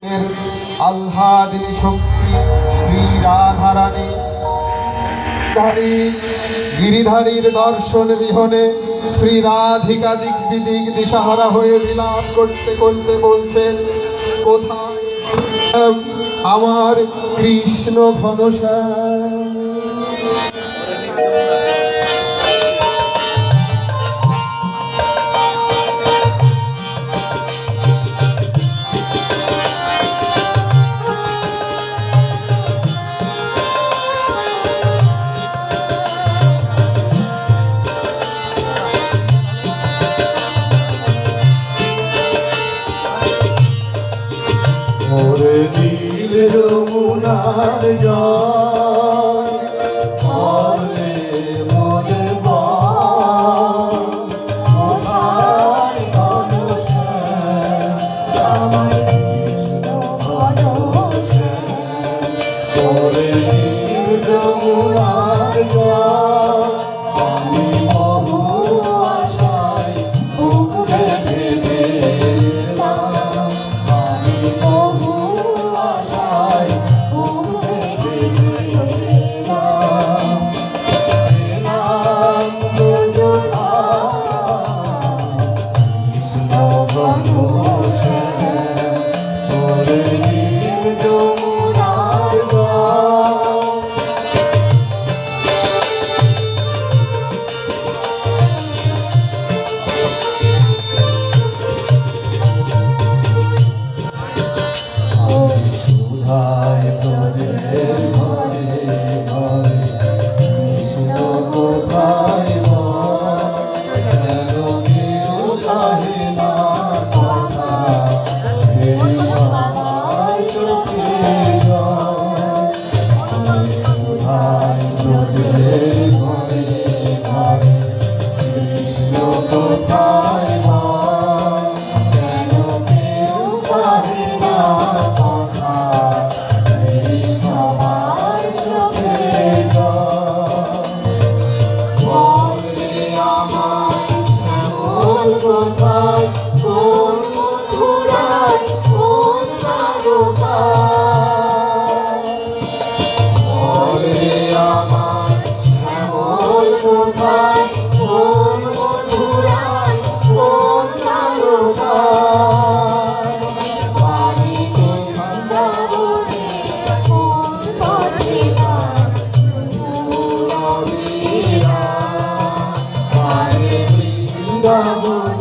আহ্লাদিনী শক্তি শ্রী রাধারানী গিরিধারীর দর্শন বিহনে শ্রী রাধিকা দিক বিদিক দিশাহারা হয়ে বিলাপ করতে করতে বলছেন, কোথায় আমার কৃষ্ণ ঘনশ্যাম। ওরে নীল যমুনার জল বলে মনে কোথায় ঘনশ্যাম আমার কৃষ্ণ ঘনশ্যাম। ওরে নীল যমুনার জল আমি বহু আশায় বুক বেঁধে Bravo.